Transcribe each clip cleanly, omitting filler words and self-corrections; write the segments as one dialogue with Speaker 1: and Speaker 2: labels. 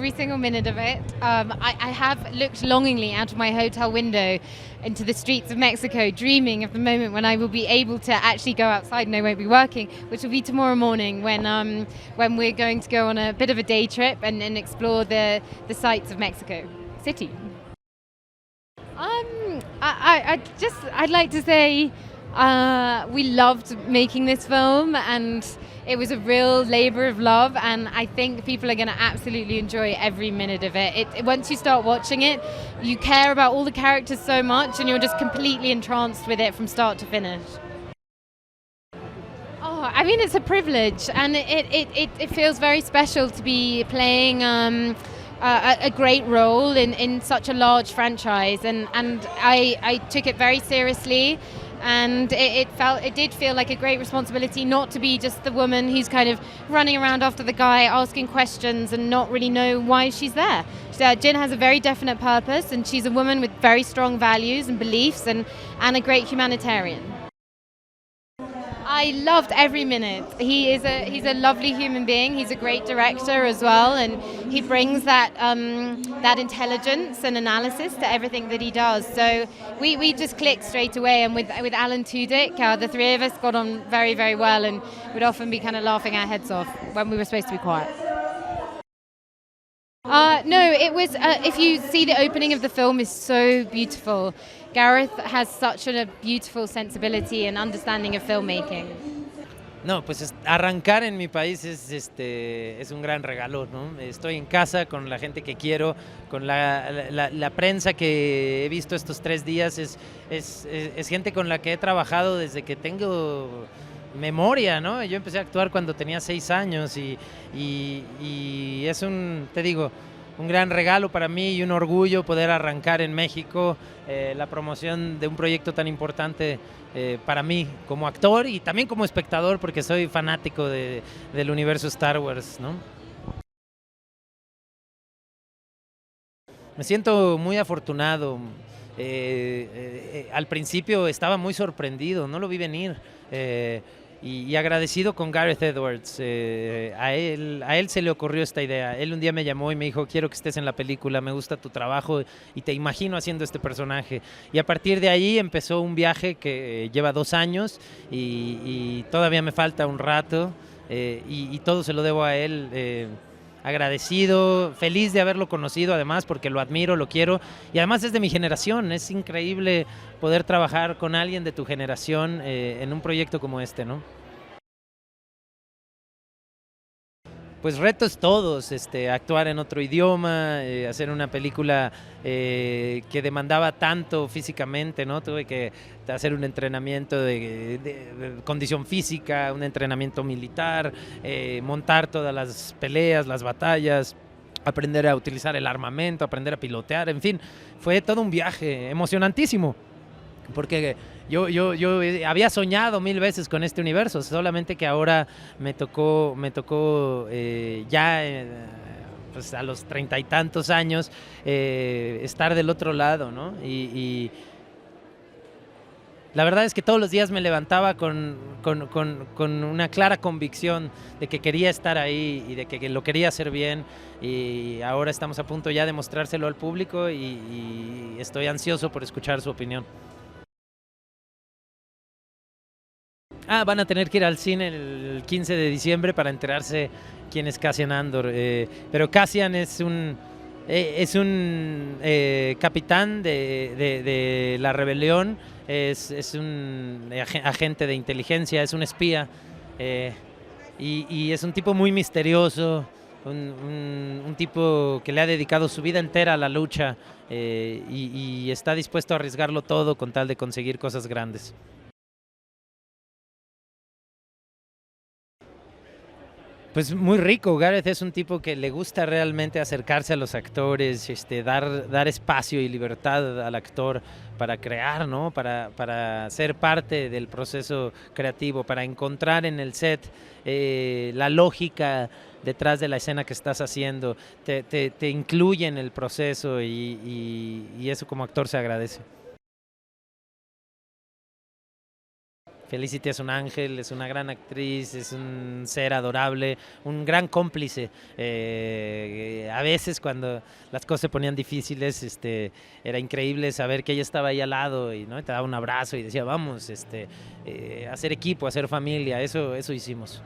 Speaker 1: every single minute of it. I have looked longingly out of my hotel window into the streets of Mexico, dreaming of the moment when I will be able to actually go outside and I won't be working, which will be tomorrow morning when we're going to go on a bit of a day trip and explore the sights of Mexico City. I'd like to say we loved making this film, and it was a real labor of love, and I think people are going to absolutely enjoy every minute of it. Once you start watching it, you care about all the characters so much, and you're just completely entranced with it from start to finish. Oh, I mean, it's a privilege, and it feels very special to be playing a great role in such a large franchise, and I took it very seriously. And it did feel like a great responsibility not to be just the woman who's kind of running around after the guy, asking questions and not really know why she's there. Jyn has a very definite purpose, and she's a woman with very strong values and beliefs, and a great humanitarian. I loved every minute. He's a lovely human being. He's a great director as well, and he brings that intelligence and analysis to everything that he does. So we just clicked straight away, and with Alan Tudyk, the three of us got on very, very well, and would often be kind of laughing our heads off when we were supposed to be quiet. No, it was, if you see the opening of the film, is so beautiful. Gareth has such a beautiful sensibility and understanding of filmmaking.
Speaker 2: No, pues arrancar en mi país es un gran regalo, ¿no? Estoy en casa con la gente que quiero, con la prensa que he visto estos 3 días, es gente con la que he trabajado desde que tengo memoria, ¿no? Yo empecé a actuar cuando tenía 6 años y es te digo, un gran regalo para mí y un orgullo poder arrancar en México la promoción de un proyecto tan importante para mí como actor y también como espectador, porque soy fanático del universo Star Wars, ¿no? Me siento muy afortunado. Al principio estaba muy sorprendido, no lo vi venir. Y agradecido con Gareth Edwards. A él se le ocurrió esta idea. Él un día me llamó y me dijo: quiero que estés en la película, me gusta tu trabajo y te imagino haciendo este personaje. Y a partir de ahí empezó un viaje que lleva 2 años y todavía me falta un rato, y todo se lo debo a él. Agradecido, feliz de haberlo conocido, además, porque lo admiro, lo quiero, y además es de mi generación. Es increíble poder trabajar con alguien de tu generación en un proyecto como este, ¿no? Pues retos todos, actuar en otro idioma, hacer una película que demandaba tanto físicamente, ¿no? Tuve que hacer un entrenamiento de condición física, un entrenamiento militar, montar todas las peleas, las batallas, aprender a utilizar el armamento, aprender a pilotear, en fin, fue todo un viaje emocionantísimo. Porque yo había soñado 1000 veces con este universo, solamente que ahora me tocó ya pues a los 30 y tantos años estar del otro lado, ¿no? Y la verdad es que todos los días me levantaba con una clara convicción de que quería estar ahí y de que lo quería hacer bien, y ahora estamos a punto ya de mostrárselo al público y estoy ansioso por escuchar su opinión. Van a tener que ir al cine el 15 de diciembre para enterarse quién es Cassian Andor. Pero Cassian es un capitán de la rebelión, es un agente de inteligencia, es un espía, y es un tipo muy misterioso, un tipo que le ha dedicado su vida entera a la lucha, y está dispuesto a arriesgarlo todo con tal de conseguir cosas grandes. Pues muy rico. Gareth es un tipo que le gusta realmente acercarse a los actores, dar espacio y libertad al actor para crear, ¿no? Para ser parte del proceso creativo, para encontrar en el set la lógica detrás de la escena que estás haciendo. Te incluye en el proceso y eso como actor se agradece. Felicity es un ángel, es una gran actriz, es un ser adorable, un gran cómplice. A veces cuando las cosas se ponían difíciles, era increíble saber que ella estaba ahí al lado y, ¿no?, te daba un abrazo y decía, vamos, hacer equipo, hacer familia, eso hicimos.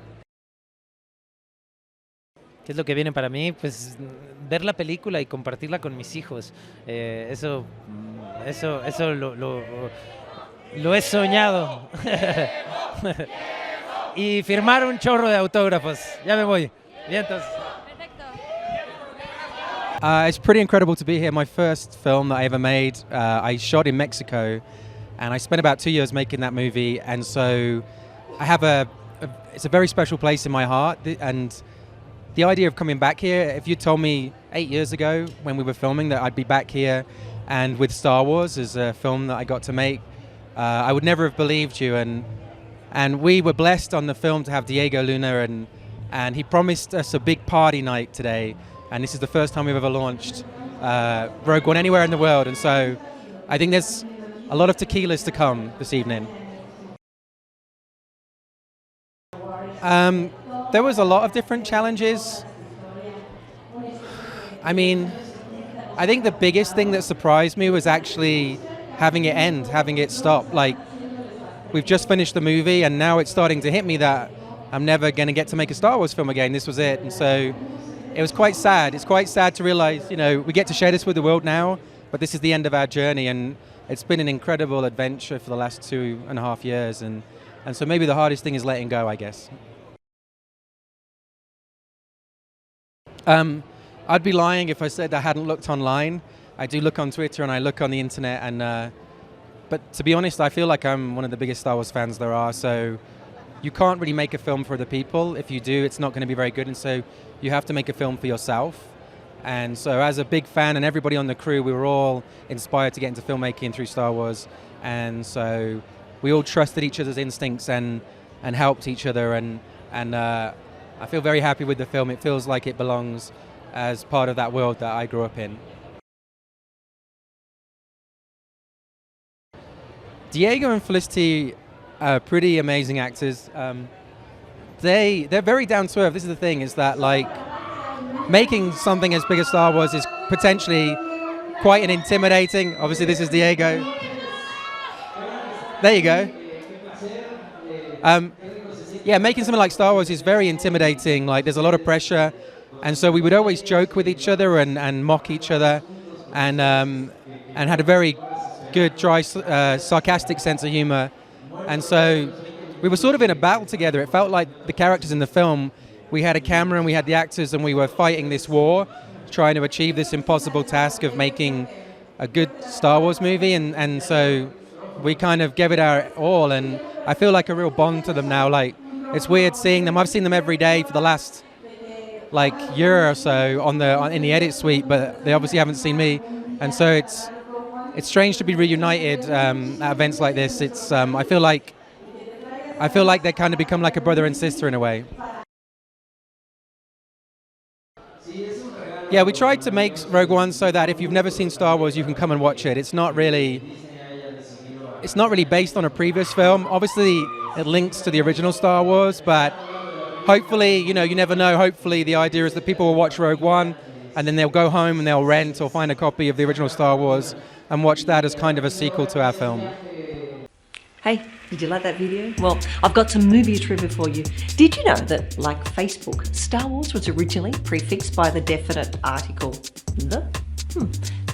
Speaker 2: ¿Qué es lo que viene para mí? Pues ver la película y compartirla con mis hijos. Eso lo he soñado. Y firmar un chorro de autógrafos. Ya me voy. Vientos.
Speaker 3: It's pretty incredible to be here. My first film that I ever made, I shot in Mexico, and I spent about 2 years making that movie. And so I have it's a very special place in my heart. And the idea of coming back here, if you told me 8 years ago when we were filming that I'd be back here and with Star Wars as a film that I got to make, I would never have believed you. And we were blessed on the film to have Diego Luna, and he promised us a big party night today. And this is the first time we've ever launched Rogue One anywhere in the world. And so I think there's a lot of tequilas to come this evening. There was a lot of different challenges. I mean, I think the biggest thing that surprised me was actually having it end, having it stop. Like, we've just finished the movie and now it's starting to hit me that I'm never going to get to make a Star Wars film again. This was it. And so it was quite sad. It's quite sad to realize, you know, we get to share this with the world now, but this is the end of our journey. And it's been an incredible adventure for the last 2.5 years. And so maybe the hardest thing is letting go, I guess. I'd be lying if I said I hadn't looked online. I do look on Twitter and I look on the internet, but to be honest, I feel like I'm one of the biggest Star Wars fans there are, so you can't really make a film for the people. If you do, it's not going to be very good, and so you have to make a film for yourself. And so as a big fan and everybody on the crew, we were all inspired to get into filmmaking through Star Wars, and so we all trusted each other's instincts and helped each other, and I feel very happy with the film. It feels like it belongs as part of that world that I grew up in. Diego and Felicity are pretty amazing actors. They're very down to earth. This is the thing, is that, like, making something as big as Star Wars is potentially quite an intimidating. Obviously, this is Diego. There you go. Yeah, making something like Star Wars is very intimidating. Like, there's a lot of pressure, and so we would always joke with each other and mock each other, and had a very good, dry, sarcastic sense of humor. And so we were sort of in a battle together. It felt like the characters in the film, we had a camera and we had the actors, and we were fighting this war, trying to achieve this impossible task of making a good Star Wars movie. And so we kind of gave it our all, and I feel like a real bond to them now. Like, it's weird seeing them. I've seen them every day for the last year or so in the edit suite, but they obviously haven't seen me, and so it's strange to be reunited at events like this. It's I feel like they kind of become like a brother and sister in a way. Yeah, we tried to make Rogue One so that if you've never seen Star Wars, you can come and watch it. It's not really based on a previous film. Obviously, it links to the original Star Wars, but hopefully, you never know. Hopefully, the idea is that people will watch Rogue One, and then they'll go home and they'll rent or find a copy of the original Star Wars and watch that as kind of a sequel to our film.
Speaker 4: Hey, did you like that video? Well, I've got some movie trivia for you. Did you know that, like Facebook, Star Wars was originally prefixed by the definite article the?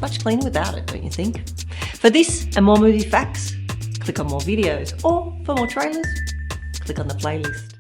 Speaker 4: Much cleaner without it, don't you think? For this and more movie facts, click on more videos, or for more trailers, click on the playlist.